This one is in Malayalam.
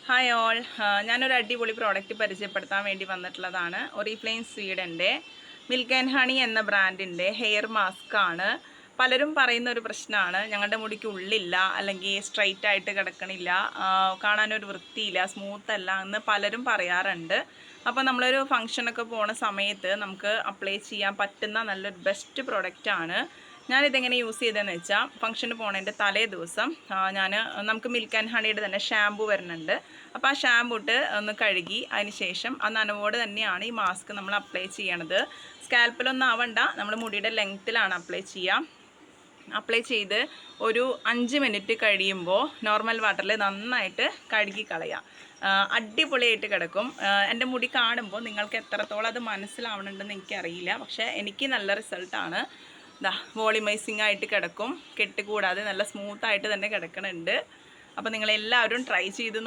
ഹായ് ഓൾ, ഞാനൊരു അടിപൊളി പ്രോഡക്റ്റ് പരിചയപ്പെടുത്താൻ വേണ്ടി വന്നിട്ടുള്ളതാണ്. ഒറിഫ്ലെയിം സ്വീഡൻ്റെ മിൽക്ക് ആൻഡ് ഹണി എന്ന ബ്രാൻഡിൻ്റെ ഹെയർ മാസ്ക് ആണ്. പലരും പറയുന്ന ഒരു പ്രശ്നമാണ്, ഞങ്ങളുടെ മുടിക്ക് ഉള്ളില്ല, അല്ലെങ്കിൽ സ്ട്രൈറ്റ് ആയിട്ട് കിടക്കണില്ല, കാണാനൊരു വൃത്തിയില്ല, സ്മൂത്ത് അല്ല എന്ന് പലരും പറയാറുണ്ട്. അപ്പോൾ നമ്മളൊരു ഫങ്ഷനൊക്കെ പോണ സമയത്ത് നമുക്ക് അപ്ലൈ ചെയ്യാൻ പറ്റുന്ന നല്ലൊരു ബെസ്റ്റ് പ്രോഡക്റ്റാണ്. ഞാനിതെങ്ങനെ യൂസ് ചെയ്തതെന്ന് വെച്ചാൽ, ഫംഗ്ഷന് പോണതിൻ്റെ തലേ ദിവസം നമുക്ക് മിൽക്ക് ആൻഡ് ഹണിയുടെ തന്നെ ഷാമ്പു വരുന്നുണ്ട്. അപ്പോൾ ആ ഷാമ്പു ഇട്ട് ഒന്ന് കഴുകി അതിന് ശേഷം ആ നനവോട് തന്നെയാണ് ഈ മാസ്ക് നമ്മൾ അപ്ലൈ ചെയ്യണത്. സ്കാൽപ്പിലൊന്നും ആവണ്ട, നമ്മൾ മുടിയുടെ ലെങ്ത്തിലാണ് അപ്ലൈ ചെയ്യുക. അപ്ലൈ ചെയ്ത് ഒരു 5 മിനിറ്റ് കഴിയുമ്പോൾ നോർമൽ വാട്ടറിൽ നന്നായിട്ട് കഴുകി കളയാം. അടിപൊളിയായിട്ട് കിടക്കും. എൻ്റെ മുടി കാണുമ്പോൾ നിങ്ങൾക്ക് എത്രത്തോളം അത് മനസ്സിലാവണമെന്ന് എനിക്കറിയില്ല, പക്ഷേ എനിക്ക് നല്ല റിസൾട്ടാണ്. വോളിമൈസിങ് ആയിട്ട് കിടക്കും, കെട്ടുകൂടാതെ നല്ല സ്മൂത്തായിട്ട് തന്നെ കിടക്കണുണ്ട്. അപ്പോൾ നിങ്ങളെല്ലാവരും ട്രൈ ചെയ്ത്